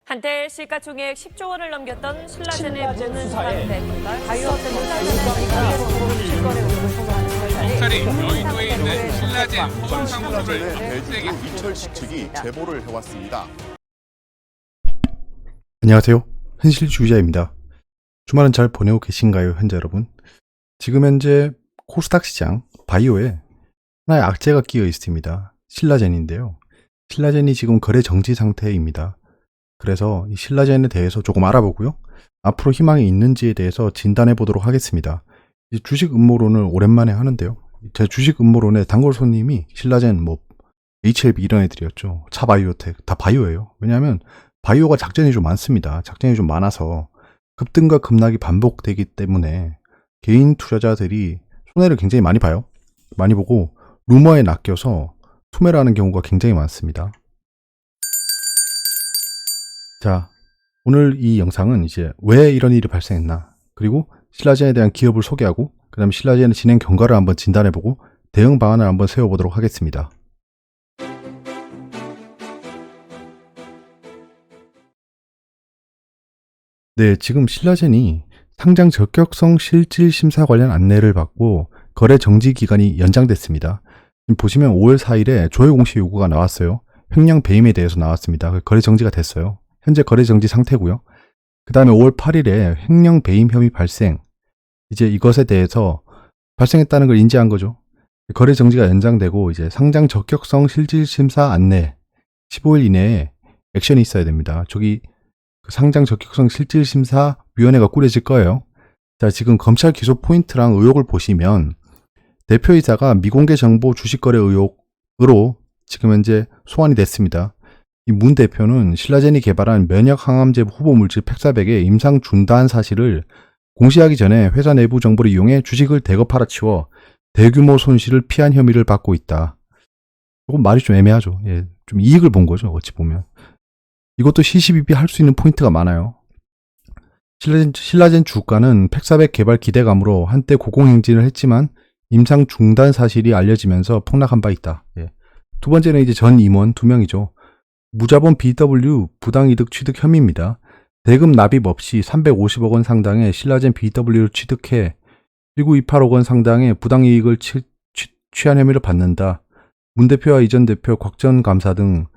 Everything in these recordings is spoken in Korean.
한때 시가총액 10조 원을 넘겼던 신라젠의 신라젠 문은상 수사에 대표가 바이오테크 검찰이 여의도에 있는 신라젠 신라젠의 포항사무소를 대주주 이철식 측이 제보를 해왔습니다. 안녕하세요. 현실주 기자입니다. 주말은 잘 보내고 계신가요, 현재 여러분? 지금 현재 코스닥 시장 바이오에 하나의 악재가 끼어 있습니다. 신라젠인데요. 신라젠이 지금 거래 정지 상태입니다. 그래서 이 신라젠에 대해서 조금 알아보고요. 앞으로 희망이 있는지에 대해서 진단해 보도록 하겠습니다. 이제 주식 음모론을 오랜만에 하는데요. 제 주식 음모론의 단골 손님이 신라젠, HLB 이런 애들이었죠. 차바이오텍 다 바이오예요. 왜냐하면 바이오가 작전이 좀 많습니다. 작전이 좀 많아서 급등과 급락이 반복되기 때문에 개인 투자자들이 손해를 굉장히 많이 봐요. 많이 보고 루머에 낚여서 투매를 하는 경우가 굉장히 많습니다. 자, 오늘 이 영상은 이제 왜 이런 일이 발생했나, 그리고 신라젠에 대한 기업을 소개하고 그 다음에 신라젠의 진행 경과를 한번 진단해보고 대응 방안을 한번 세워보도록 하겠습니다. 네, 지금 신라젠이 상장 적격성 실질 심사 관련 안내를 받고 거래 정지 기간이 연장됐습니다. 지금 보시면 5월 4일에 조회 공시 요구가 나왔어요. 횡령 배임에 대해서 나왔습니다. 거래 정지가 됐어요. 현재 거래 정지 상태고요. 그 다음에 5월 8일에 횡령 배임 혐의 발생, 이제 이것에 대해서 발생했다는 걸 인지한 거죠. 거래 정지가 연장되고 이제 상장 적격성 실질 심사 안내 15일 이내에 액션이 있어야 됩니다. 저기 상장 적격성 실질 심사 위원회가 꾸려질 거예요. 자, 지금 검찰 기소 포인트랑 의혹을 보시면 대표이사가 미공개 정보 주식 거래 의혹으로 지금 현재 소환이 됐습니다. 이 문 대표는 신라젠이 개발한 면역 항암제 후보 물질 팩사백의 임상 중단 사실을 공시하기 전에 회사 내부 정보를 이용해 주식을 대거 팔아치워 대규모 손실을 피한 혐의를 받고 있다. 조금 말이 좀 애매하죠. 예, 좀 이익을 본 거죠, 어찌 보면. 이것도 시시비비 할 수 있는 포인트가 많아요. 신라젠 주가는 팩사백 개발 기대감으로 한때 고공행진을 했지만 임상 중단 사실이 알려지면서 폭락한 바 있다. 예. 두 번째는 이제 전 임원 2명이죠. 무자본 BW 부당이득 취득 혐의입니다. 대금 납입 없이 350억 원 상당의 신라젠 BW를 취득해 1928억 원 상당의 부당이익을 취한 혐의를 받는다. 문 대표와 이전 대표, 곽 전 감사 등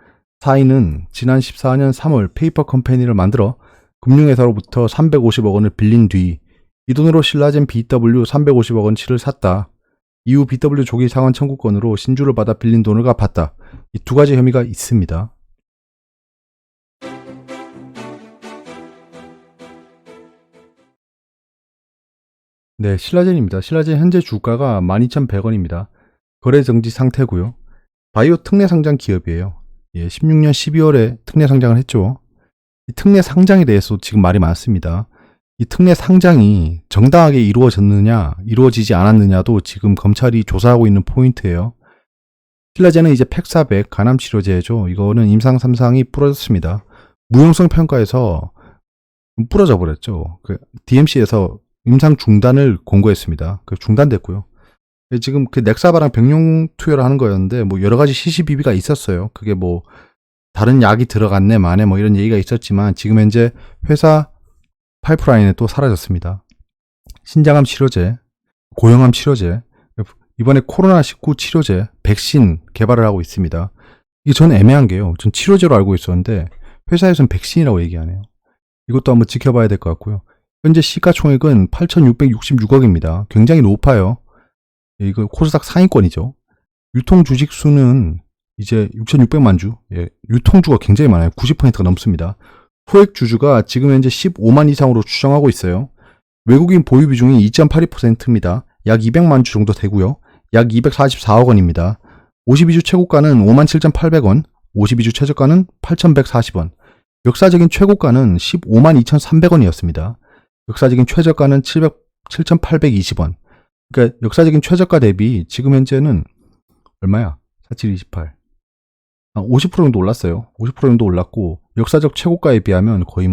4인은 지난 14년 3월 페이퍼 컴퍼니를 만들어 금융회사로부터 350억 원을 빌린 뒤 이 돈으로 신라젠 BW 350억 원치를 샀다. 이후 BW 조기 상환 청구권으로 신주를 받아 빌린 돈을 갚았다. 이 두 가지 혐의가 있습니다. 네, 신라젠입니다. 신라젠 현재 주가가 12,100원입니다. 거래 정지 상태고요. 바이오 특례 상장 기업이에요. 예, 16년 12월에 특례 상장을 했죠. 이 특례 상장에 대해서 지금 말이 많습니다. 이 특례 상장이 정당하게 이루어졌느냐, 이루어지지 않았느냐도 지금 검찰이 조사하고 있는 포인트예요. 신라젠은 이제 팩사백 간암치료제죠. 이거는 임상 3상이 부러졌습니다. 무용성 평가에서 부러져 버렸죠. DMC에서 임상 중단을 공고했습니다. 중단됐고요. 지금 넥사바랑 병용 투여를 하는 거였는데 여러 가지 시시비비가 있었어요. 그게 다른 약이 들어갔네 마네 이런 얘기가 있었지만 지금 현재 회사 파이프라인에 또 사라졌습니다. 신장암 치료제, 고형암 치료제, 이번에 코로나19 치료제, 백신 개발을 하고 있습니다. 이게 전 애매한 게요. 전 치료제로 알고 있었는데 회사에서는 백신이라고 얘기하네요. 이것도 한번 지켜봐야 될 것 같고요. 현재 시가총액은 8,666억입니다. 굉장히 높아요. 이거 코스닥 상위권이죠. 유통 주식 수는 이제 6,600만 주. 예, 유통주가 굉장히 많아요. 90%가 넘습니다. 소액 주주가 지금 현재 15만 이상으로 추정하고 있어요. 외국인 보유 비중이 2.82%입니다. 약 200만 주 정도 되고요. 약 244억 원입니다. 52주 최고가는 57,800원, 52주 최저가는 8,140원. 역사적인 최고가는 15만 2,300원이었습니다. 역사적인 최저가는 7,820원. 그러니까 역사적인 최저가 대비 지금 현재는 얼마야? 4728. 50% 정도 올랐어요. 50% 정도 올랐고 역사적 최고가에 비하면 거의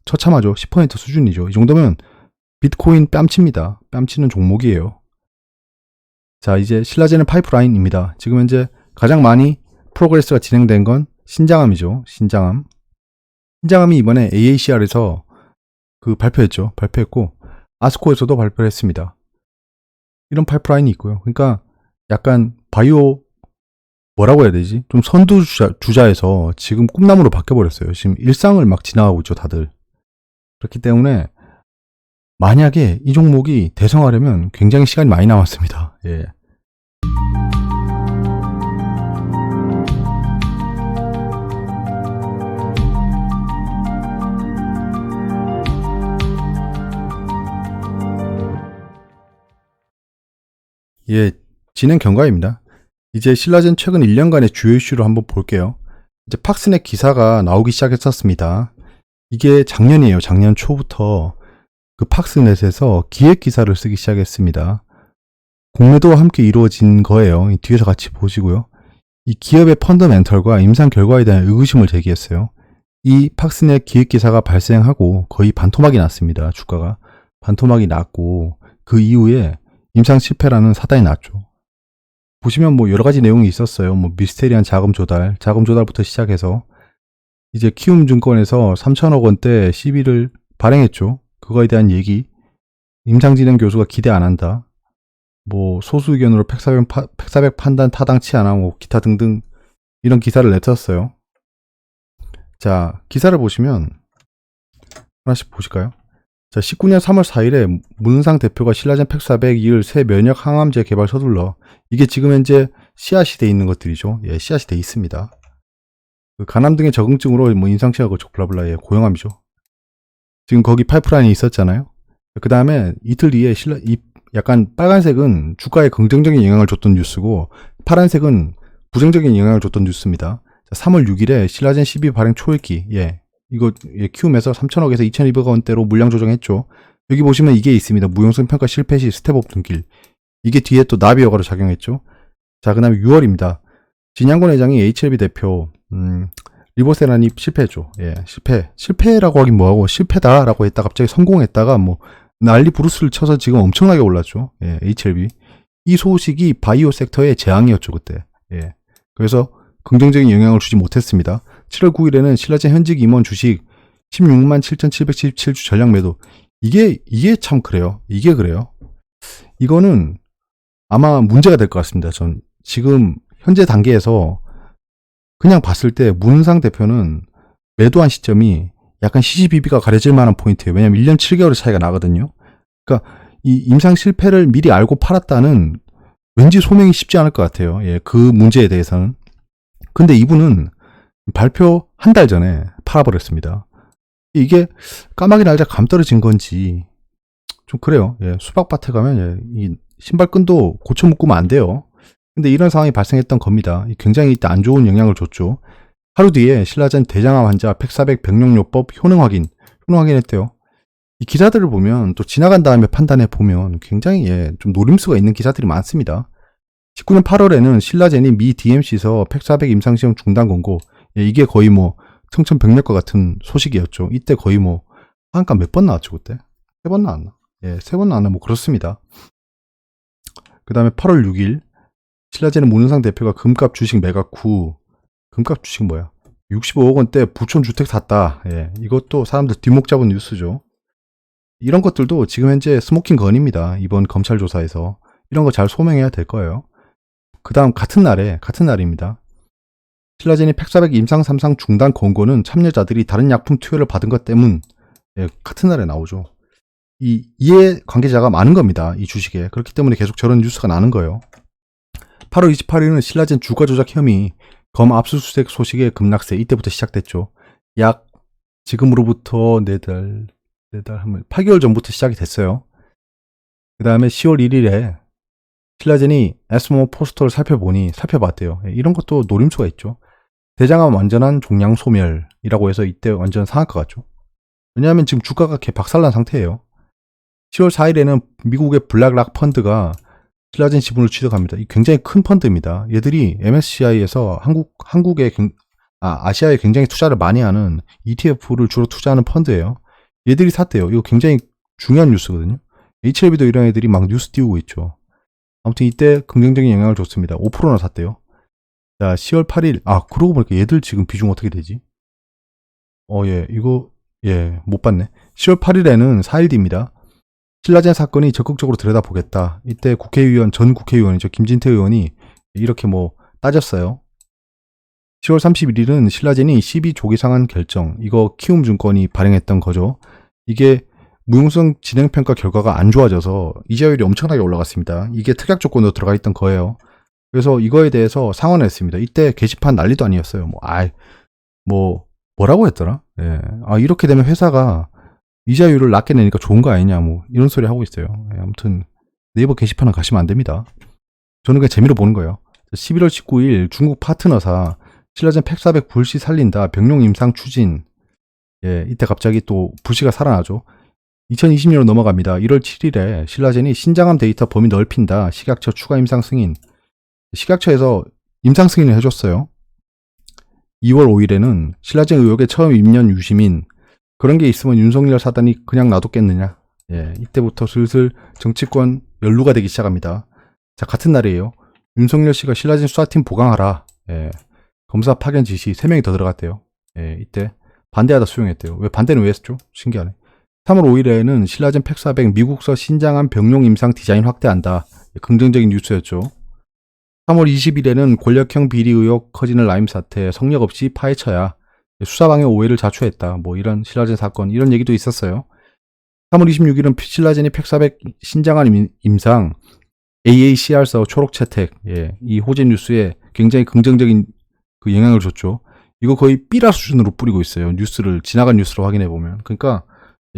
처참하죠. 10% 수준이죠. 이 정도면 비트코인 뺨칩니다. 뺨치는 종목이에요. 자, 이제 신라젠의 파이프라인입니다. 지금 현재 가장 많이 프로그레스가 진행된 건 신장암이죠. 신장암. 신장암이 이번에 AACR에서 발표했고 아스코에서도 발표를 했습니다. 이런 파이프라인이 있고요. 그러니까 약간 바이오 뭐라고 해야 되지? 좀 선두주자에서 지금 꿈나무로 바뀌어버렸어요. 지금 일상을 막 지나가고 있죠, 다들. 그렇기 때문에 만약에 이 종목이 대성하려면 굉장히 시간이 많이 남았습니다. 예. 예, 진행 경과입니다. 이제 신라젠 최근 1년간의 주요 이슈를 한번 볼게요. 이제 팍스넷 기사가 나오기 시작했었습니다. 이게 작년이에요. 작년 초부터 그 팍스넷에서 기획 기사를 쓰기 시작했습니다. 공매도와 함께 이루어진 거예요. 뒤에서 같이 보시고요. 이 기업의 펀더멘털과 임상 결과에 대한 의구심을 제기했어요. 이 팍스넷 기획 기사가 발생하고 거의 반토막이 났습니다. 주가가 반토막이 났고 그 이후에 임상 실패라는 사단이 났죠. 보시면 뭐 여러 가지 내용이 있었어요. 뭐 미스테리한 자금 조달부터 시작해서 이제 키움증권에서 3천억 원대 시비를 발행했죠. 그거에 대한 얘기. 임상진행 교수가 기대 안 한다. 뭐 소수 의견으로 팩사백 판단 타당치 않아. 뭐 기타 등등 이런 기사를 냈었어요. 자, 기사를 보시면 하나씩 보실까요? 자, 19년 3월 4일에 문은상 대표가 신라젠 팩400 이을 새 면역 항암제 개발 서둘러. 이게 지금 현재 씨앗이 돼 있는 것들이죠. 예, 씨앗이 돼 있습니다. 그 간암 등의 적응증으로 뭐 임상시험을 블라블라, 예, 고용암이죠. 지금 거기 파이프라인이 있었잖아요. 그 다음에 이틀 뒤에 약간 빨간색은 주가에 긍정적인 영향을 줬던 뉴스고 파란색은 부정적인 영향을 줬던 뉴스입니다. 자, 3월 6일에 신라젠 12 발행 초읽기. 예. 이거 키움에서 3천억에서 2,200억 원대로 물량 조정했죠. 여기 보시면 이게 있습니다. 무용성 평가 실패 시 스텝업 등길. 이게 뒤에 또 나비 효과로 작용했죠. 자, 그 다음에 6월입니다. 진양권 회장이 HLB 대표 리보세라니 실패했죠. 예, 실패라고 하긴 뭐하고 실패다라고 했다 갑자기 성공했다가 뭐 난리 부르스를 쳐서 지금 엄청나게 올랐죠. 예, HLB. 이 소식이 바이오 섹터의 재앙이었죠, 그때. 예. 그래서 긍정적인 영향을 주지 못했습니다. 7월 9일에는 신라젠 현직 임원 주식 16만 7,777주 전량 매도. 이게 참 그래요. 이게 그래요. 이거는 아마 문제가 될 것 같습니다. 전 지금 현재 단계에서 그냥 봤을 때 문은상 대표는 매도한 시점이 약간 시시비비가 가려질 만한 포인트예요. 왜냐면 1년 7개월의 차이가 나거든요. 그러니까 이 임상 실패를 미리 알고 팔았다는 왠지 소명이 쉽지 않을 것 같아요. 예, 그 문제에 대해서는. 근데 이분은 발표 한 달 전에 팔아버렸습니다. 이게 까마귀 날짜 감 떨어진 건지 좀 그래요. 예, 수박밭에 가면 예, 이 신발끈도 고쳐 묶으면 안 돼요. 근데 이런 상황이 발생했던 겁니다. 굉장히 안 좋은 영향을 줬죠. 하루 뒤에 신라젠 대장암 환자 팩400 병력요법 효능 확인했대요. 이 기사들을 보면 또 지나간 다음에 판단해 보면 굉장히 예, 좀 노림수가 있는 기사들이 많습니다. 19년 8월에는 신라젠이 미 DMC에서 팩400 임상시험 중단 권고. 예, 이게 거의 뭐 청천벽력과 같은 소식이었죠. 이때 거의 뭐 한가 몇 번 나왔죠, 그때? 3번 나왔나? 예, 3번 나왔나? 뭐 그렇습니다. 그 다음에 8월 6일 신라젠의 문은상 대표가 금값 주식 매각 후 금값 주식 뭐야? 65억 원대 부촌 주택 샀다. 예, 이것도 사람들 뒷목 잡은 뉴스죠. 이런 것들도 지금 현재 스모킹 건입니다. 이번 검찰 조사에서 이런 거 잘 소명해야 될 거예요. 그 다음 같은 날입니다. 신라젠이 팩400 임상 3상 중단 권고는 참여자들이 다른 약품 투여를 받은 것 때문. 예, 같은 날에 나오죠. 이 이해 관계자가 많은 겁니다. 이 주식에. 그렇기 때문에 계속 저런 뉴스가 나는 거예요. 8월 28일은 신라젠 주가 조작 혐의 검 압수수색 소식의 급락세. 이때부터 시작됐죠. 약 지금으로부터 8개월 전부터 시작이 됐어요. 그 다음에 10월 1일에 신라젠이 에스모 포스터를 살펴봤대요. 이런 것도 노림수가 있죠. 대장암 완전한 종양 소멸이라고 해서 이때 완전 상할 것 같죠. 왜냐하면 지금 주가가 개 박살난 상태예요. 10월 4일에는 미국의 블랙락 펀드가 신라젠 지분을 취득합니다. 이 굉장히 큰 펀드입니다. 얘들이 MSCI에서 아시아에 굉장히 투자를 많이 하는 ETF를 주로 투자하는 펀드예요. 얘들이 샀대요. 이거 굉장히 중요한 뉴스거든요. HLB도 이런 애들이 막 뉴스 띄우고 있죠. 아무튼 이때 긍정적인 영향을 줬습니다. 5%나 샀대요. 자, 10월 8일. 그러고 보니까 얘들 지금 비중 어떻게 되지? 못 봤네. 10월 8일에는 4일 뒤입니다. 신라젠 사건이 적극적으로 들여다보겠다. 이때 전 국회의원이죠. 김진태 의원이 이렇게 따졌어요. 10월 31일은 신라젠이 12조기 상한 결정, 이거 키움증권이 발행했던 거죠. 이게 무용성 진행평가 결과가 안 좋아져서 이자율이 엄청나게 올라갔습니다. 이게 특약 조건으로 들어가 있던 거예요. 그래서 이거에 대해서 상환을 했습니다. 이때 게시판 난리도 아니었어요. 뭐라고 했더라? 예. 이렇게 되면 회사가 이자율을 낮게 내니까 좋은 거 아니냐, 이런 소리 하고 있어요. 예, 아무튼 네이버 게시판은 가시면 안 됩니다. 저는 그냥 재미로 보는 거예요. 11월 19일 중국 파트너사 신라젠 팩400 불시 살린다, 병용 임상 추진. 예, 이때 갑자기 또 불시가 살아나죠. 2020년으로 넘어갑니다. 1월 7일에 신라젠이 신장암 데이터 범위 넓힌다, 식약처 추가 임상 승인. 식약처에서 임상 승인을 해줬어요. 2월 5일에는 신라젠 의혹에 처음 입년 유시민, 그런 게 있으면 윤석열 사단이 그냥 놔뒀겠느냐. 예, 이때부터 슬슬 정치권 연루가 되기 시작합니다. 자, 같은 날이에요. 윤석열 씨가 신라젠 수사팀 보강하라. 예, 검사 파견 지시 3명이 더 들어갔대요. 예, 이때 반대하다 수용했대요. 반대는 왜 했죠? 신기하네. 3월 5일에는 신라젠 팩400 미국서 신장암 병용 임상 디자인 확대한다. 긍정적인 뉴스였죠. 3월 20일에는 권력형 비리 의혹 커지는 라임 사태, 성역 없이 파헤쳐야 수사방해 오해를 자초했다. 이런 신라젠 사건, 이런 얘기도 있었어요. 3월 26일은 신라젠이 팩400 신장암 임상 AACR서 초록 채택, 예, 이 호재 뉴스에 굉장히 긍정적인 그 영향을 줬죠. 이거 거의 삐라 수준으로 뿌리고 있어요. 지나간 뉴스로 확인해 보면. 그러니까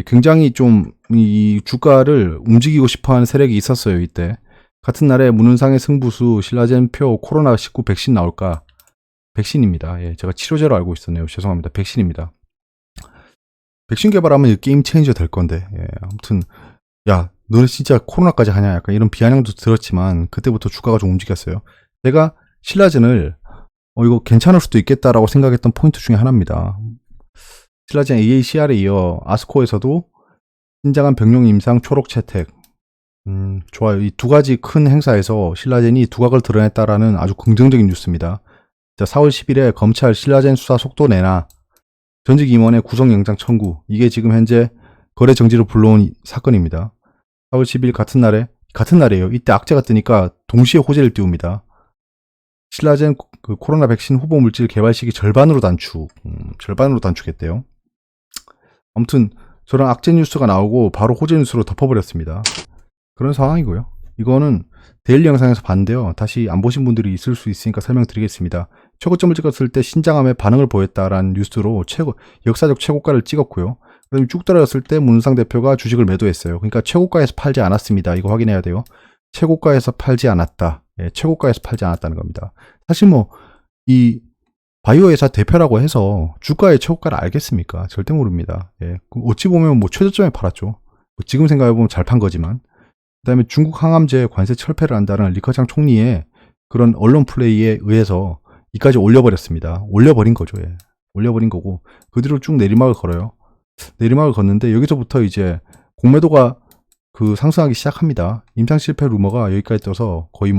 굉장히 좀 이 주가를 움직이고 싶어하는 세력이 있었어요. 이때. 같은 날에 문은상의 승부수 신라젠표 코로나19 백신 나올까? 백신입니다. 예, 제가 치료제로 알고 있었네요. 죄송합니다. 백신입니다. 백신 개발하면 게임 체인저 될 건데. 예, 아무튼 야, 너네 진짜 코로나까지 하냐? 약간 이런 비아냥도 들었지만 그때부터 주가가 좀 움직였어요. 제가 신라젠을 이거 괜찮을 수도 있겠다라고 생각했던 포인트 중에 하나입니다. 신라젠 AACR에 이어 아스코에서도 신장암 병용 임상 초록 채택. 좋아요. 이 두 가지 큰 행사에서 신라젠이 두각을 드러냈다라는 아주 긍정적인 뉴스입니다. 자, 4월 10일에 검찰 신라젠 수사 속도 내나, 전직 임원의 구속영장 청구. 이게 지금 현재 거래 정지를 불러온 사건입니다. 4월 10일 같은 날이에요. 이때 악재가 뜨니까 동시에 호재를 띄웁니다. 신라젠 코로나 백신 후보 물질 개발 시기 절반으로 단축했대요. 아무튼 저런 악재 뉴스가 나오고 바로 호재 뉴스로 덮어버렸습니다. 그런 상황이고요. 이거는 데일리 영상에서 봤는데요. 다시 안 보신 분들이 있을 수 있으니까 설명드리겠습니다. 최고점을 찍었을 때 신장암에 반응을 보였다라는 뉴스로 역사적 최고가를 찍었고요. 그다음에 쭉 떨어졌을 때 문상 대표가 주식을 매도했어요. 그러니까 최고가에서 팔지 않았습니다. 이거 확인해야 돼요. 최고가에서 팔지 않았다. 예, 최고가에서 팔지 않았다는 겁니다. 사실 이 바이오 회사 대표라고 해서 주가의 최고가를 알겠습니까? 절대 모릅니다. 예, 어찌 보면 최저점에 팔았죠. 지금 생각해보면 잘 판 거지만. 그 다음에 중국 항암제 관세 철폐를 한다는 리커창 총리의 그런 언론 플레이에 의해서 이까지 올려버렸습니다. 올려버린 거죠. 예. 올려버린 거고 그 뒤로 쭉 내리막을 걸어요. 내리막을 걷는데 여기서부터 이제 공매도가 상승하기 시작합니다. 임상 실패 루머가 여기까지 떠서 거의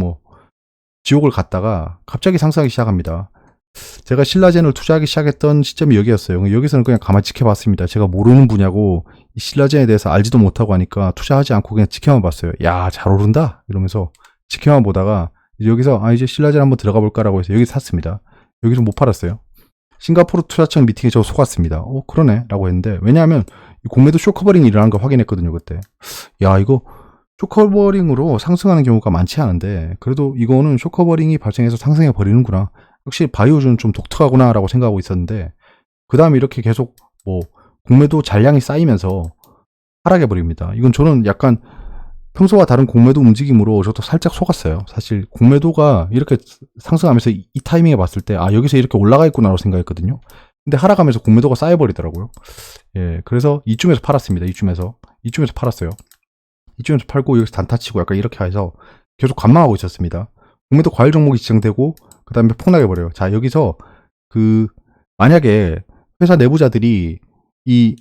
지옥을 갔다가 갑자기 상승하기 시작합니다. 제가 신라젠을 투자하기 시작했던 시점이 여기였어요. 여기서는 그냥 가만히 지켜봤습니다. 제가 모르는 분야고 신라젠에 대해서 알지도 못하고 하니까 투자하지 않고 그냥 지켜만 봤어요. 야, 잘 오른다 이러면서 지켜만 보다가 여기서 이제 신라젠 한번 들어가 볼까라고 해서 여기 샀습니다. 여기서 못 팔았어요. 싱가포르 투자청 미팅에 저 속았습니다. 그러네 라고 했는데, 왜냐하면 공매도 쇼커버링이 일어난 걸 확인했거든요. 그때 야, 이거 쇼커버링으로 상승하는 경우가 많지 않은데 그래도 이거는 쇼커버링이 발생해서 상승해 버리는구나, 역시 바이오주는 좀 독특하구나 라고 생각하고 있었는데, 그 다음에 이렇게 계속 공매도 잔량이 쌓이면서 하락해 버립니다. 이건 저는 약간 평소와 다른 공매도 움직임으로 저도 살짝 속았어요. 사실 공매도가 이렇게 상승하면서 이 타이밍에 봤을 때 여기서 이렇게 올라가 있구나 라고 생각했거든요. 근데 하락하면서 공매도가 쌓여버리더라고요. 예, 그래서 이쯤에서 팔았습니다. 이쯤에서 팔았어요. 이쯤에서 팔고 여기서 단타치고 약간 이렇게 해서 계속 관망하고 있었습니다. 공매도 과열 종목이 지정되고 그 다음에 폭락해버려요. 자, 여기서 만약에 회사 내부자들이 이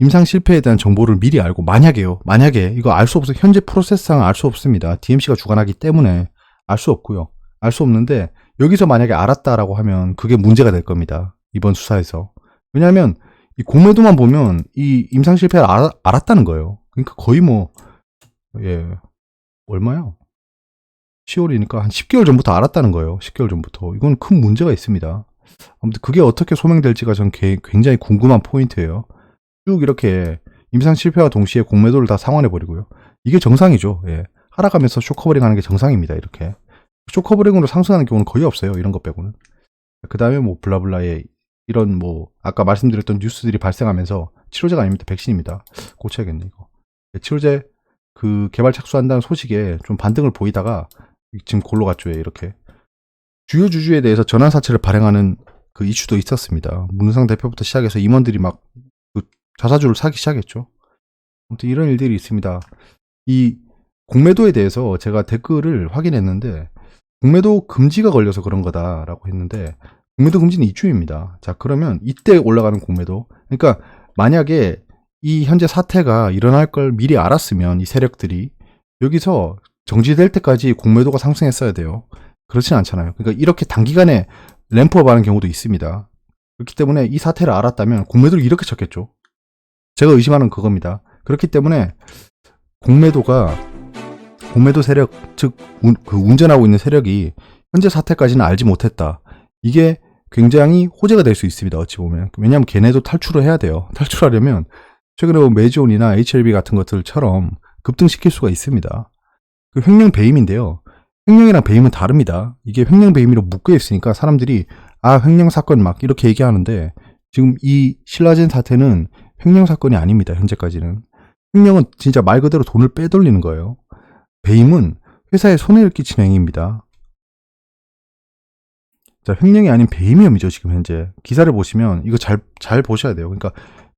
임상 실패에 대한 정보를 미리 알고, 만약에 이거 알 수 없어요. 현재 프로세스상 알 수 없습니다. DMC가 주관하기 때문에 알 수 없고요. 알 수 없는데 여기서 만약에 알았다라고 하면 그게 문제가 될 겁니다. 이번 수사에서. 왜냐하면 이 공매도만 보면 이 임상 실패를 알았다는 거예요. 그러니까 거의 뭐, 예, 얼마요? 10월이니까 한 10개월 전부터 알았다는 거예요. 10개월 전부터. 이건 큰 문제가 있습니다. 아무튼 그게 어떻게 소명될지가 전 굉장히 궁금한 포인트예요. 쭉 이렇게 임상 실패와 동시에 공매도를 다 상환해버리고요. 이게 정상이죠. 예. 하락하면서 쇼커버링 하는 게 정상입니다. 이렇게. 쇼커버링으로 상승하는 경우는 거의 없어요. 이런 것 빼고는. 그 다음에 뭐 블라블라의 이런 뭐 아까 말씀드렸던 뉴스들이 발생하면서 치료제가 아닙니다. 백신입니다. 고쳐야겠네 이거. 치료제 그 개발 착수한다는 소식에 좀 반등을 보이다가 지금 골로 갔죠. 이렇게. 주요 주주에 대해서 전환사채를 발행하는 그 이슈도 있었습니다. 문우상 대표부터 시작해서 임원들이 막 그 자사주를 사기 시작했죠. 아무튼 이런 일들이 있습니다. 이 공매도에 대해서 제가 댓글을 확인했는데 공매도 금지가 걸려서 그런 거다라고 했는데 공매도 금지는 이주입니다. 자, 그러면 이때 올라가는 공매도, 그러니까 만약에 이 현재 사태가 일어날 걸 미리 알았으면 이 세력들이 여기서 정지될 때까지 공매도가 상승했어야 돼요. 그렇진 않잖아요. 그러니까 이렇게 단기간에 램프업 하는 경우도 있습니다. 그렇기 때문에 이 사태를 알았다면 공매도를 이렇게 쳤겠죠. 제가 의심하는 그겁니다. 그렇기 때문에 공매도 세력, 즉 그 운전하고 있는 세력이 현재 사태까지는 알지 못했다. 이게 굉장히 호재가 될 수 있습니다. 어찌 보면. 왜냐하면 걔네도 탈출을 해야 돼요. 탈출하려면 최근에 뭐 메지온이나 HLB 같은 것들처럼 급등시킬 수가 있습니다. 그 횡령 배임인데요. 횡령이랑 배임은 다릅니다. 이게 횡령 배임으로 묶여 있으니까 사람들이 횡령 사건 막 이렇게 얘기하는데 지금 이 신라젠 사태는 횡령 사건이 아닙니다. 현재까지는. 횡령은 진짜 말 그대로 돈을 빼돌리는 거예요. 배임은 회사에 손해를 끼치는 행위입니다. 자, 횡령이 아닌 배임 혐의죠. 지금 현재 기사를 보시면 이거 잘 보셔야 돼요. 그러니까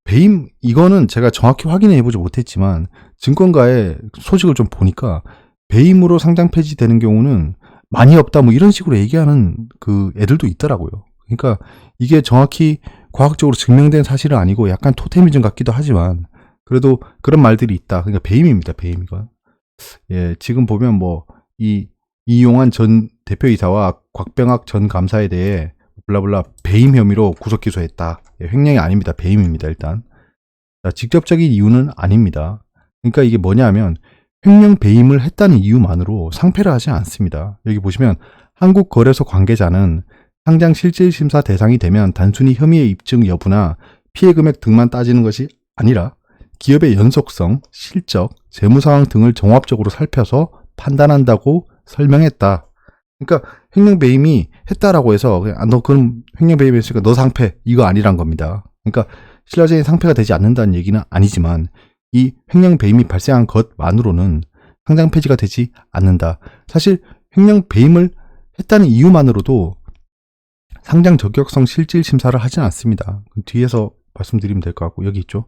배임, 이거는 제가 정확히 확인해 보지 못했지만 증권가의 소식을 좀 보니까 배임으로 상장 폐지되는 경우는 많이 없다 뭐 이런 식으로 얘기하는 그 애들도 있더라고요. 그러니까 이게 정확히 과학적으로 증명된 사실은 아니고 약간 토테미즘 같기도 하지만 그래도 그런 말들이 있다. 그러니까 배임입니다. 배임 이건. 예, 지금 보면 뭐 이용환 전 대표이사와 곽병학 전 감사에 대해 블라블라 배임 혐의로 구속 기소했다. 예, 횡령이 아닙니다. 배임입니다. 일단. 자, 직접적인 이유는 아닙니다. 그러니까 이게 뭐냐면 횡령 배임을 했다는 이유만으로 상패를 하지 않습니다. 여기 보시면 한국거래소 관계자는 상장 실질심사 대상이 되면 단순히 혐의의 입증 여부나 피해 금액 등만 따지는 것이 아니라 기업의 연속성, 실적, 재무 상황 등을 종합적으로 살펴서 판단한다고 설명했다. 그러니까 횡령 배임이 했다라고 해서 너 그럼 횡령 배임했으니까 너 상패 이거 아니란 겁니다. 그러니까 신라젠이 상패가 되지 않는다는 얘기는 아니지만 이 횡령 배임이 발생한 것만으로는 상장 폐지가 되지 않는다. 사실 횡령 배임을 했다는 이유만으로도 상장 적격성 실질 심사를 하진 않습니다. 뒤에서 말씀드리면 될 것 같고 여기 있죠.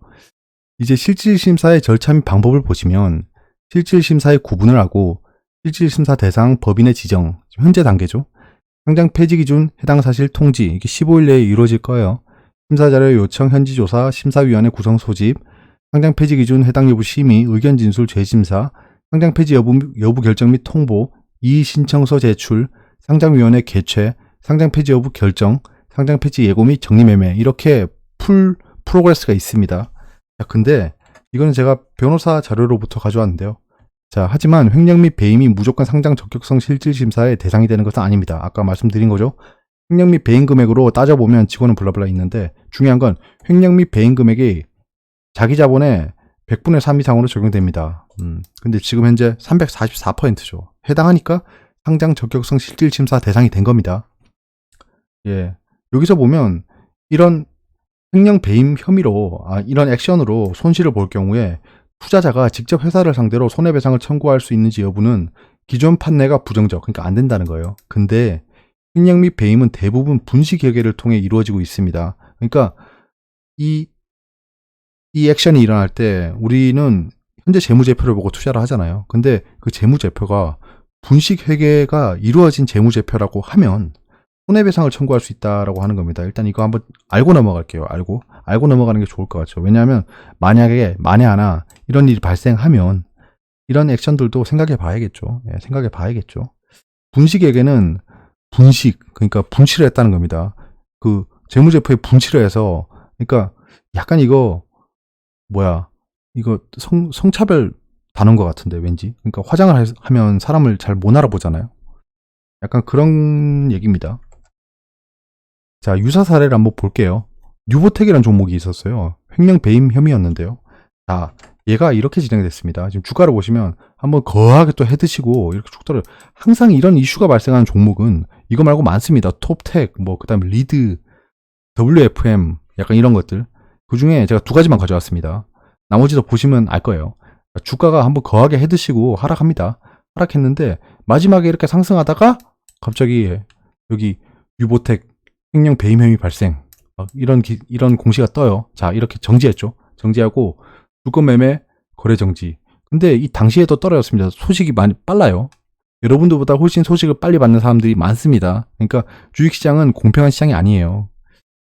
이제 실질 심사의 절차 및 방법을 보시면 실질 심사의 구분을 하고 실질 심사 대상 법인의 지정, 현재 단계죠. 상장 폐지 기준 해당 사실 통지, 이게 15일 내에 이루어질 거예요. 심사 자료 요청, 현지 조사, 심사위원회 구성 소집, 상장 폐지 기준 해당 여부 심의, 의견 진술 재심사, 상장 폐지 여부 결정 및 통보, 이의 신청서 제출, 상장위원회 개최, 상장 폐지 여부 결정, 상장 폐지 예고 및 정리매매, 이렇게 풀 프로그레스가 있습니다. 자, 근데 이거는 제가 변호사 자료로부터 가져왔는데요. 자, 하지만 횡령 및 배임이 무조건 상장 적격성 실질 심사의 대상이 되는 것은 아닙니다. 아까 말씀드린 거죠. 횡령 및 배임 금액으로 따져보면 직원은 블라블라 있는데 중요한 건 횡령 및 배임 금액이 자기 자본의 100분의 3 이상으로 적용됩니다. 근데 지금 현재 344%죠. 해당하니까 상장 적격성 실질 심사 대상이 된 겁니다. 예. 여기서 보면 이런 횡령 배임 혐의로 이런 액션으로 손실을 볼 경우에 투자자가 직접 회사를 상대로 손해배상을 청구할 수 있는지 여부는 기존 판례가 부정적, 그러니까 안 된다는 거예요. 근데 횡령 및 배임은 대부분 분식회계를 통해 이루어지고 있습니다. 그러니까 이 액션이 일어날 때 우리는 현재 재무제표를 보고 투자를 하잖아요. 근데 그 재무제표가 분식회계가 이루어진 재무제표라고 하면 손해배상을 청구할 수 있다라고 하는 겁니다. 일단 이거 한번 알고 넘어갈게요. 알고 넘어가는 게 좋을 것 같죠. 왜냐하면 만약에 만에 하나 이런 일이 발생하면 이런 액션들도 생각해 봐야겠죠. 예, 생각해 봐야겠죠. 분식회계는 그러니까 분칠을 했다는 겁니다. 그 재무제표에 분칠을 해서, 그러니까 약간 이거 뭐야 이거 성차별 단어인 것 같은데 왠지. 그러니까 화장을 하면 사람을 잘 못 알아보잖아요. 약간 그런 얘기입니다. 자, 유사 사례를 한번 볼게요. 뉴보텍이라는 종목이 있었어요. 횡령 배임 혐의였는데요. 자, 얘가 이렇게 진행됐습니다. 지금 주가를 보시면 한번 거하게 또 해드시고 이렇게 쭉 떨어요. 항상 이런 이슈가 발생하는 종목은 이거 말고 많습니다. 톱텍, 뭐 그다음에 리드, WFM 약간 이런 것들. 그 중에 제가 두 가지만 가져왔습니다. 나머지도 보시면 알 거예요. 주가가 한번 거하게 해드시고 하락합니다. 하락했는데 마지막에 이렇게 상승하다가 갑자기 여기 유보텍 횡령 배임 혐의 발생 이런 공시가 떠요. 자, 이렇게 정지했죠. 정지하고 주권 매매 거래 정지. 근데 이 당시에도 떨어졌습니다. 소식이 많이 빨라요. 여러분들보다 훨씬 소식을 빨리 받는 사람들이 많습니다. 그러니까 주식시장은 공평한 시장이 아니에요.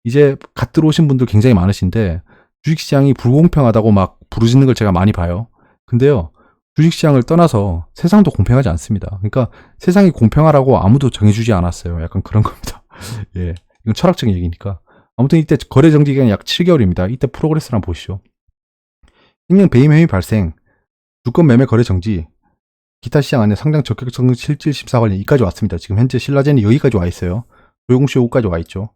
이제 갓 들어오신 분들 굉장히 많으신데 주식시장이 불공평하다고 막 부르짖는 걸 제가 많이 봐요. 근데요, 주식시장을 떠나서 세상도 공평하지 않습니다. 그러니까 세상이 공평하라고 아무도 정해주지 않았어요. 약간 그런 겁니다. 예, 이건 철학적인 얘기니까. 아무튼 이때 거래 정지 기간이 약 7개월입니다. 이때 프로그레스를 한번 보시죠. 횡령 배임 혐의 발생, 주권 매매 거래 정지, 기타 시장 안에 상장 적격성 실질 심사 관련 이까지 왔습니다. 지금 현재 신라젠이 여기까지 와 있어요. 조용시 오까지 와 있죠.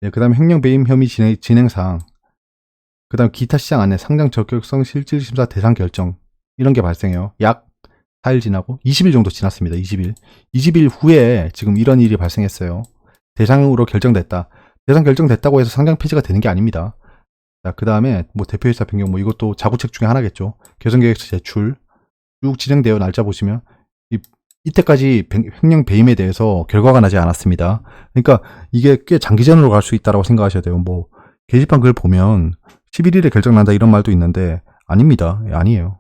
네, 그 다음에 횡령 배임 혐의 진행사항, 그 다음 기타 시장 안에 상장 적격성 실질 심사 대상 결정 이런 게 발생해요. 약 4일 지나고 20일 정도 지났습니다. 20일 후에 지금 이런 일이 발생했어요. 대상으로 결정됐다. 대상 결정됐다고 해서 상장 폐지가 되는 게 아닙니다. 자, 그 다음에 뭐 대표이사 변경 뭐 이것도 자구책 중에 하나겠죠. 개선계획서 제출 쭉 진행되어 날짜 보시면 이때까지 횡령 배임에 대해서 결과가 나지 않았습니다. 그러니까 이게 꽤 장기전으로 갈 수 있다고 생각하셔야 돼요. 뭐 게시판 글 보면 11일에 결정난다 이런 말도 있는데 아닙니다. 예, 아니에요.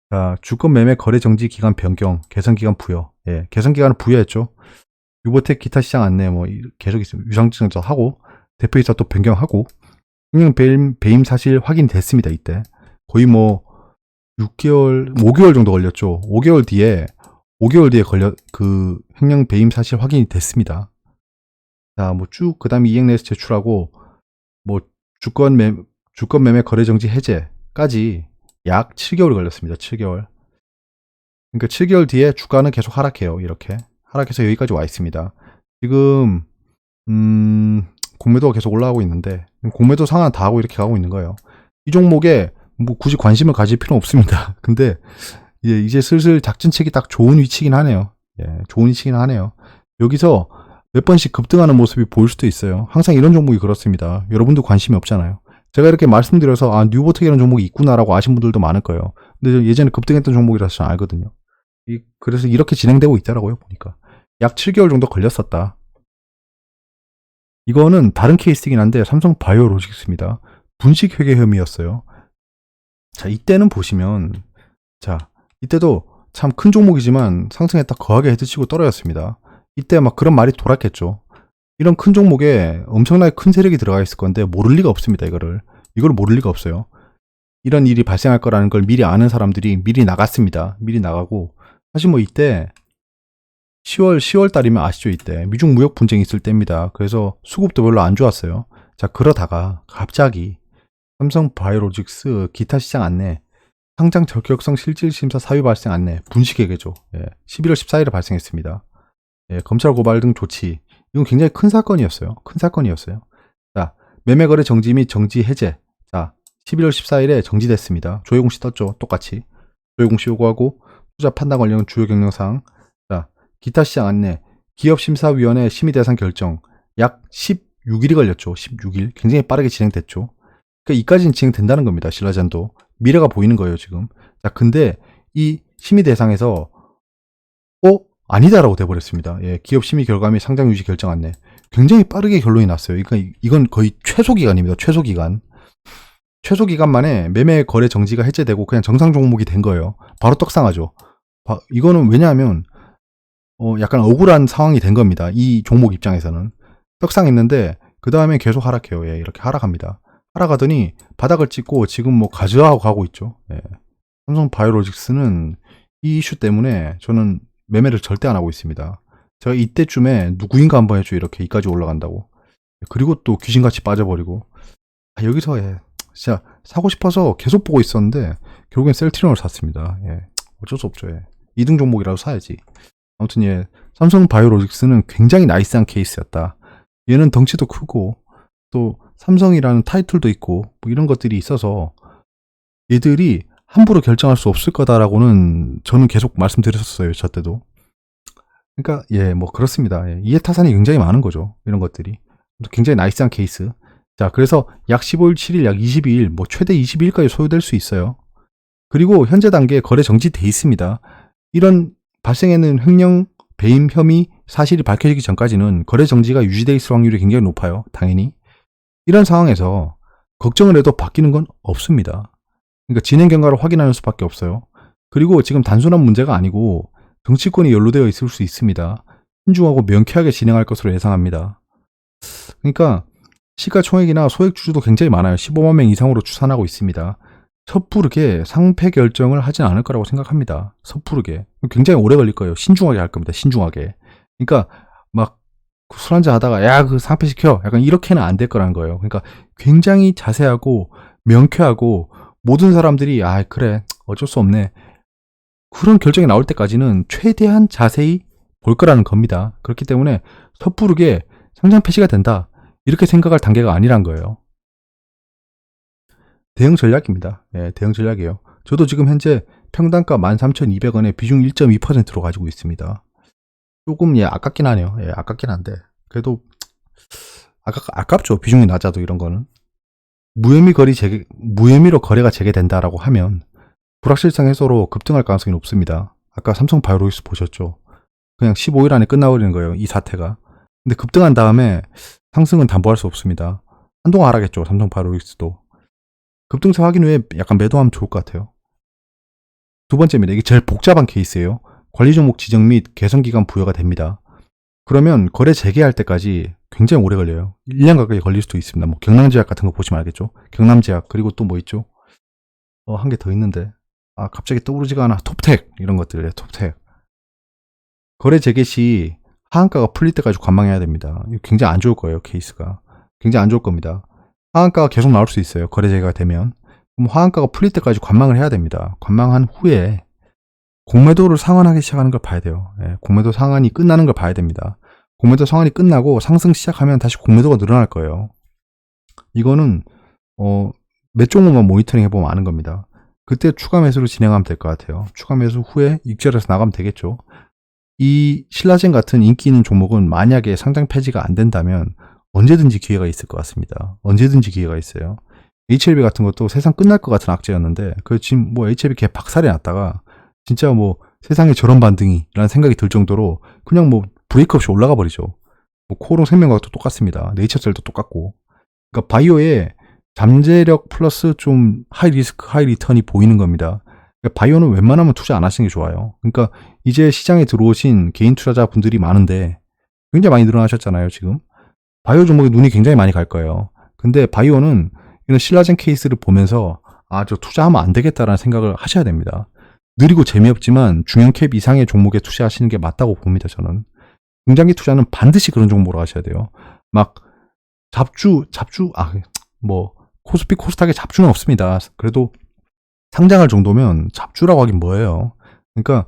자, 주권 매매 거래 정지 기간 변경, 개선 기간 부여. 예, 개선 기간을 부여했죠. 유보텍 기타 시장 안내 뭐 계속 있으면 유상증자 하고 대표이사 또 변경하고 횡령 배임 사실 확인됐습니다. 이때 거의 뭐 6개월, 5개월 정도 걸렸죠. 5개월 뒤에 그 횡령 배임 사실 확인이 됐습니다. 자, 뭐 쭉 그다음에 이행 내에서 제출하고 뭐 주권 매매 거래 정지 해제까지 약 7개월이 걸렸습니다. 7개월. 그러니까 7개월 뒤에 주가는 계속 하락해요. 이렇게 하락해서 여기까지 와 있습니다. 지금 공매도가 계속 올라가고 있는데 공매도 상한 다 하고 이렇게 가고 있는 거예요. 이 종목에 뭐 굳이 관심을 가질 필요는 없습니다. 근데 이제 슬슬 작전책이 딱 좋은 위치긴 하네요. 예, 좋은 위치긴 하네요. 여기서 몇 번씩 급등하는 모습이 보일 수도 있어요. 항상 이런 종목이 그렇습니다. 여러분도 관심이 없잖아요. 제가 이렇게 말씀드려서 아, 뉴보텍이라는 종목이 있구나라고 아신 분들도 많을 거예요. 근데 예전에 급등했던 종목이라서 잘 알거든요. 그래서 이렇게 진행되고 있더라고요. 보니까 약 7개월 정도 걸렸었다. 이거는 다른 케이스이긴 한데 삼성 바이오로직스입니다. 분식 회계 혐의였어요. 자, 이때는 보시면 자, 이때도 참 큰 종목이지만 상승했다 거하게 해드치고 떨어졌습니다. 이때 막 그런 말이 돌았겠죠. 이런 큰 종목에 엄청나게 큰 세력이 들어가 있을 건데 모를 리가 없습니다. 이걸 모를 리가 없어요. 이런 일이 발생할 거라는 걸 미리 아는 사람들이 미리 나갔습니다. 미리 나가고 사실 뭐 이때 10월 달이면 아시죠? 이때 미중 무역 분쟁이 있을 때입니다. 그래서 수급도 별로 안 좋았어요. 자, 그러다가 갑자기 삼성 바이오로직스 기타 시장 안내 상장 적격성 실질심사 사유 발생 안내 분식회계죠. 예, 11월 14일에 발생했습니다. 예, 검찰 고발 등 조치. 이건 굉장히 큰 사건이었어요. 큰 사건이었어요. 자, 매매거래 정지 및 정지 해제. 자, 11월 14일에 정지됐습니다. 조회공시 떴죠. 똑같이. 조회공시 요구하고 투자 판단 관련 주요 경영사항. 자, 기타 시장 안내. 기업심사위원회 심의 대상 결정. 약 16일이 걸렸죠. 16일. 굉장히 빠르게 진행됐죠. 그러니까 이까지는 진행된다는 겁니다. 신라젠도. 미래가 보이는 거예요, 지금. 자, 근데 이 심의 대상에서 아니다라고 돼버렸습니다. 예, 기업 심의 결과 및 상장 유지 결정 안내. 굉장히 빠르게 결론이 났어요. 그러니까 이건 거의 최소 기간입니다. 최소 기간. 최소 기간 만에 매매 거래 정지가 해제되고 그냥 정상 종목이 된 거예요. 바로 떡상하죠. 이거는 왜냐하면 약간 억울한 상황이 된 겁니다. 이 종목 입장에서는. 떡상했는데 그 다음에 계속 하락해요. 예, 이렇게 하락합니다. 하락하더니 바닥을 찍고 지금 뭐 가즈하고 가고 있죠. 예. 삼성 바이오로직스는 이 이슈 때문에 저는 매매를 절대 안 하고 있습니다. 제가 이때쯤에 누구인가 한번 해줘 이렇게 이까지 올라간다고. 그리고 또 귀신같이 빠져버리고 여기서 진짜 사고 싶어서 계속 보고 있었는데 결국엔 셀트리온을 샀습니다. 어쩔 수 없죠. 2등 종목이라도 사야지. 아무튼 삼성 바이오로직스는 굉장히 나이스한 케이스였다. 얘는 덩치도 크고 또 삼성이라는 타이틀도 있고 뭐 이런 것들이 있어서 얘들이 함부로 결정할 수 없을 거다라고는 저는 계속 말씀드렸었어요. 저 때도. 그러니까 뭐 그렇습니다. 이해타산이 굉장히 많은 거죠. 이런 것들이. 굉장히 나이스한 케이스. 자, 그래서 약 15일, 7일, 약 22일, 뭐 최대 22일까지 소요될 수 있어요. 그리고 현재 단계에 거래 정지돼 있습니다. 이런 발생하는 횡령, 배임 혐의 사실이 밝혀지기 전까지는 거래 정지가 유지돼 있을 확률이 굉장히 높아요. 당연히. 이런 상황에서 걱정을 해도 바뀌는 건 없습니다. 그러니까 진행 경과를 확인하는 수밖에 없어요. 그리고 지금 단순한 문제가 아니고 정치권이 연루되어 있을 수 있습니다. 신중하고 명쾌하게 진행할 것으로 예상합니다. 그러니까 시가총액이나 소액주주도 굉장히 많아요. 15만 명 이상으로 추산하고 있습니다. 섣부르게 상패 결정을 하진 않을 거라고 생각합니다. 섣부르게. 굉장히 오래 걸릴 거예요. 신중하게 할 겁니다. 신중하게. 그러니까 막 술 한잔 하다가 그 상패 시켜. 약간 이렇게는 안 될 거라는 거예요. 그러니까 굉장히 자세하고 명쾌하고 모든 사람들이 그래 어쩔 수 없네. 그런 결정이 나올 때까지는 최대한 자세히 볼 거라는 겁니다. 그렇기 때문에 섣부르게 상장 폐지가 된다. 이렇게 생각할 단계가 아니란 거예요. 대응 전략입니다. 대응 전략이에요. 저도 지금 현재 평단가 13,200원에 비중 1.2%로 가지고 있습니다. 조금 아깝긴 하네요. 아깝긴 한데 그래도 아깝죠. 비중이 낮아도 이런 거는. 무혐의로 거래가 재개된다라고 하면 불확실성 해소로 급등할 가능성이 높습니다. 아까 삼성 바이오로직스 보셨죠? 그냥 15일 안에 끝나버리는 거예요. 이 사태가. 근데 급등한 다음에 상승은 담보할 수 없습니다. 한동안 하락했죠. 삼성 바이오로직스도. 급등세 확인 후에 약간 매도하면 좋을 것 같아요. 두 번째입니다. 이게 제일 복잡한 케이스예요. 관리 종목 지정 및 개선 기간 부여가 됩니다. 그러면 거래 재개할 때까지 굉장히 오래 걸려요. 1년 가까이 걸릴 수도 있습니다. 뭐 경남제약 같은 거 보시면 알겠죠. 경남제약 그리고 또 뭐 있죠? 한 개 더 있는데 갑자기 떠오르지가 않아. 톱텍 이런 것들이에요. 톱텍. 거래 재개 시 하한가가 풀릴 때까지 관망해야 됩니다. 이거 굉장히 안 좋을 거예요. 케이스가. 굉장히 안 좋을 겁니다. 하한가가 계속 나올 수 있어요. 거래 재개가 되면. 그럼 하한가가 풀릴 때까지 관망을 해야 됩니다. 관망한 후에 공매도를 상환하기 시작하는 걸 봐야 돼요. 공매도 상환이 끝나는 걸 봐야 됩니다. 공매도 상환이 끝나고 상승 시작하면 다시 공매도가 늘어날 거예요. 이거는 몇 종목만 모니터링 해보면 아는 겁니다. 그때 추가 매수를 진행하면 될 것 같아요. 추가 매수 후에 익절해서 나가면 되겠죠. 이 신라젠 같은 인기 있는 종목은 만약에 상장 폐지가 안 된다면 언제든지 기회가 있을 것 같습니다. 언제든지 기회가 있어요. HLB 같은 것도 세상 끝날 것 같은 악재였는데 지금 뭐 HLB 개 박살이 났다가 진짜 뭐 세상에 저런 반등이 라는 생각이 들 정도로 그냥 뭐 브레이크 없이 올라가 버리죠. 뭐 코오롱 생명과학도 똑같습니다. 네이처셀도 똑같고. 그러니까 바이오에 잠재력 플러스 좀 하이 리스크 하이 리턴이 보이는 겁니다. 그러니까 바이오는 웬만하면 투자 안 하시는 게 좋아요. 그러니까 이제 시장에 들어오신 개인 투자자 분들이 많은데 굉장히 많이 늘어나셨잖아요. 지금 바이오 종목에 눈이 굉장히 많이 갈 거예요. 근데 바이오는 이런 신라젠 케이스를 보면서 저 투자하면 안 되겠다라는 생각을 하셔야 됩니다. 느리고 재미없지만 중형 캡 이상의 종목에 투자하시는 게 맞다고 봅니다. 저는. 중장기 투자는 반드시 그런 종목으로 하셔야 돼요. 막 코스피 코스닥에 잡주는 없습니다. 그래도 상장할 정도면 잡주라고 하긴 뭐예요. 그러니까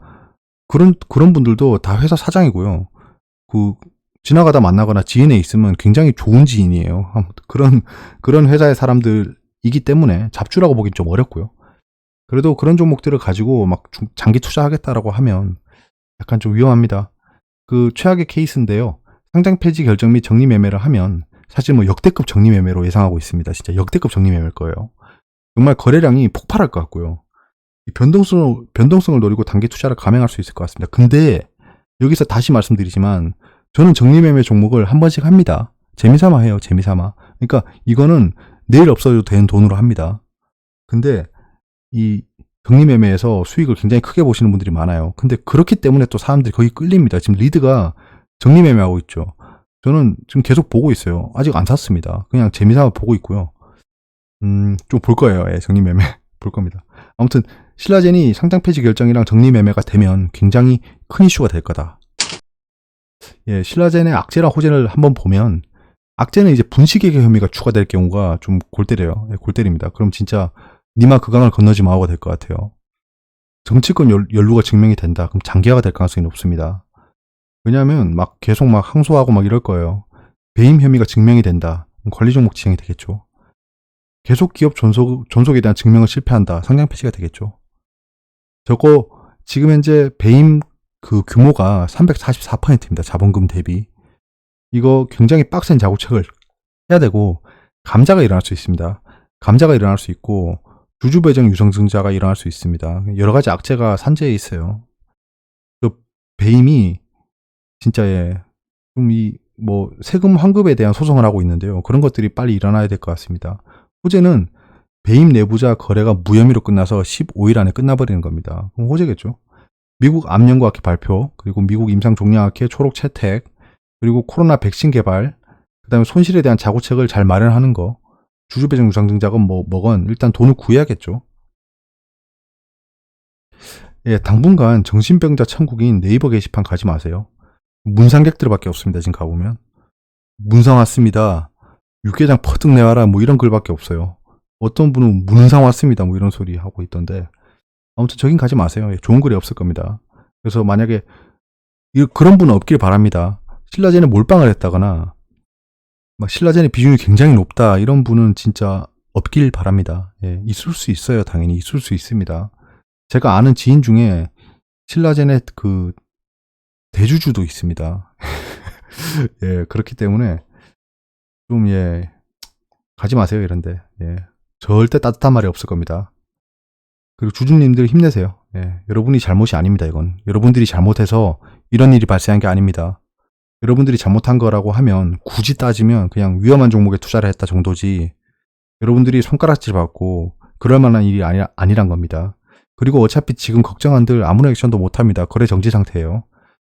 그런 분들도 다 회사 사장이고요. 지나가다 만나거나 지인에 있으면 굉장히 좋은 지인이에요. 그런 회사의 사람들이기 때문에 잡주라고 보긴 좀 어렵고요. 그래도 그런 종목들을 가지고 막 장기 투자하겠다라고 하면 약간 좀 위험합니다. 최악의 케이스인데요. 상장 폐지 결정 및 정리 매매를 하면 사실 뭐 역대급 정리 매매로 예상하고 있습니다. 진짜 역대급 정리 매매일 거예요. 정말 거래량이 폭발할 것 같고요. 변동성을 노리고 단기 투자를 감행할 수 있을 것 같습니다. 근데 여기서 다시 말씀드리지만 저는 정리 매매 종목을 한 번씩 합니다. 재미삼아 해요. 재미삼아. 그러니까 이거는 내일 없어져도 되는 돈으로 합니다. 근데 이 정리 매매에서 수익을 굉장히 크게 보시는 분들이 많아요. 근데 그렇기 때문에 또 사람들이 거기 끌립니다. 지금 리드가 정리 매매하고 있죠. 저는 지금 계속 보고 있어요. 아직 안 샀습니다. 그냥 재미삼아 보고 있고요. 좀 볼 거예요. 정리 매매 볼 겁니다. 아무튼 신라젠이 상장 폐지 결정이랑 정리 매매가 되면 굉장히 큰 이슈가 될 거다. 신라젠의 악재랑 호재를 한번 보면 악재는 이제 분식회계 혐의가 추가될 경우가 좀 골 때려요. 골 때립니다. 그럼 진짜 니마 그 강을 건너지 마오가 될 것 같아요. 정치권 연루가 증명이 된다. 그럼 장기화가 될 가능성이 높습니다. 왜냐하면 막 계속 막 항소하고 막 이럴 거예요. 배임 혐의가 증명이 된다. 그럼 관리 종목 지정이 되겠죠. 계속 기업 존속에 대한 증명을 실패한다. 상장 폐지가 되겠죠. 저거 지금 현재 배임 그 규모가 344%입니다. 자본금 대비. 이거 굉장히 빡센 자구책을 해야 되고 감자가 일어날 수 있습니다. 감자가 일어날 수 있고 주주배정 유상증자가 일어날 수 있습니다. 여러 가지 악재가 산재해 있어요. 그 배임이 진짜 좀 뭐 세금 환급에 대한 소송을 하고 있는데요. 그런 것들이 빨리 일어나야 될 것 같습니다. 호재는 배임 내부자 거래가 무혐의로 끝나서 15일 안에 끝나버리는 겁니다. 그럼 호재겠죠. 미국 암연구학회 발표, 그리고 미국 임상종양학회 초록 채택, 그리고 코로나 백신 개발, 그 다음에 손실에 대한 자구책을 잘 마련하는 거, 주주배정 유상증자건 뭐건 일단 돈을 구해야겠죠. 예, 당분간 정신병자 천국인 네이버 게시판 가지 마세요. 문상객들밖에 없습니다. 지금 가보면 문상 왔습니다. 육개장 퍼뜩 내와라 뭐 이런 글밖에 없어요. 어떤 분은 문상 왔습니다 뭐 이런 소리 하고 있던데 아무튼 저긴 가지 마세요. 예, 좋은 글이 없을 겁니다. 그래서 만약에 그런 분은 없길 바랍니다. 신라젠에 몰빵을 했다거나 막 신라젠의 비중이 굉장히 높다 이런 분은 진짜 없길 바랍니다. 예, 있을 수 있어요. 당연히 있을 수 있습니다. 제가 아는 지인 중에 신라젠의 그 대주주도 있습니다. 예, 그렇기 때문에 좀 가지 마세요 이런데. 예, 절대 따뜻한 말이 없을 겁니다. 그리고 주주님들 힘내세요. 예, 여러분이 잘못이 아닙니다. 이건 여러분들이 잘못해서 이런 일이 발생한 게 아닙니다. 여러분들이 잘못한 거라고 하면 굳이 따지면 그냥 위험한 종목에 투자를 했다 정도지 여러분들이 손가락질 받고 그럴 만한 일이 아니란 겁니다. 그리고 어차피 지금 걱정한들 아무런 액션도 못합니다. 거래 정지 상태예요.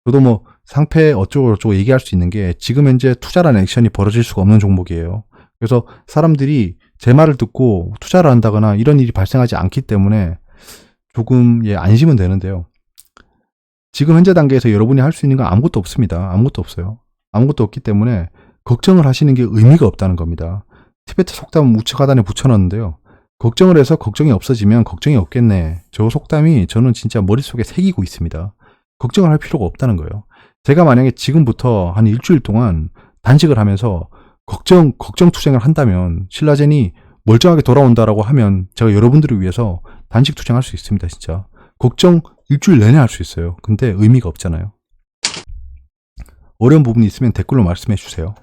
저도 뭐 상패 어쩌고저쩌고 얘기할 수 있는 게 지금 현재 투자라는 액션이 벌어질 수가 없는 종목이에요. 그래서 사람들이 제 말을 듣고 투자를 한다거나 이런 일이 발생하지 않기 때문에 조금 안심은 되는데요. 지금 현재 단계에서 여러분이 할 수 있는 건 아무것도 없습니다. 아무것도 없어요. 아무것도 없기 때문에 걱정을 하시는 게 의미가 없다는 겁니다. 티베트 속담 우측 하단에 붙여놨는데요. 걱정을 해서 걱정이 없어지면 걱정이 없겠네. 저 속담이 저는 진짜 머릿속에 새기고 있습니다. 걱정을 할 필요가 없다는 거예요. 제가 만약에 지금부터 한 일주일 동안 단식을 하면서 걱정 투쟁을 한다면 신라젠이 멀쩡하게 돌아온다라고 하면 제가 여러분들을 위해서 단식 투쟁할 수 있습니다. 진짜. 걱정 일주일 내내 할 수 있어요. 근데 의미가 없잖아요. 어려운 부분이 있으면 댓글로 말씀해 주세요.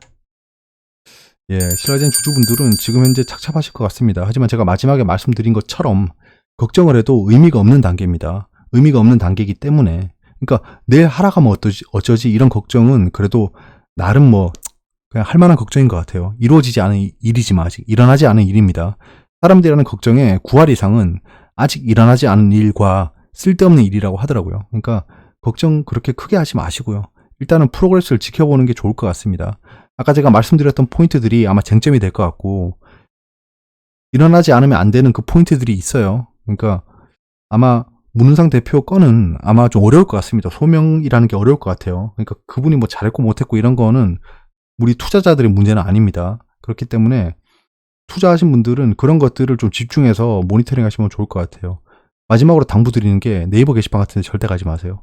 예, 신라젠 주주분들은 지금 현재 착잡하실 것 같습니다. 하지만 제가 마지막에 말씀드린 것처럼 걱정을 해도 의미가 없는 단계입니다. 의미가 없는 단계이기 때문에 그러니까 내일 하락하면 어쩌지 이런 걱정은 그래도 나름 뭐 그냥 할 만한 걱정인 것 같아요. 이루어지지 않은 일이지만 아직 일어나지 않은 일입니다. 사람들이 하는 걱정의 9할 이상은 아직 일어나지 않은 일과 쓸데없는 일이라고 하더라고요. 그러니까 걱정 그렇게 크게 하지 마시고요. 일단은 프로그레스를 지켜보는 게 좋을 것 같습니다. 아까 제가 말씀드렸던 포인트들이 아마 쟁점이 될 것 같고 일어나지 않으면 안 되는 그 포인트들이 있어요. 그러니까 아마 문은상 대표 건은 아마 좀 어려울 것 같습니다. 소명이라는 게 어려울 것 같아요. 그러니까 그분이 뭐 잘했고 못했고 이런 거는 우리 투자자들의 문제는 아닙니다. 그렇기 때문에 투자하신 분들은 그런 것들을 좀 집중해서 모니터링 하시면 좋을 것 같아요. 마지막으로 당부드리는 게 네이버 게시판 같은 데 절대 가지 마세요.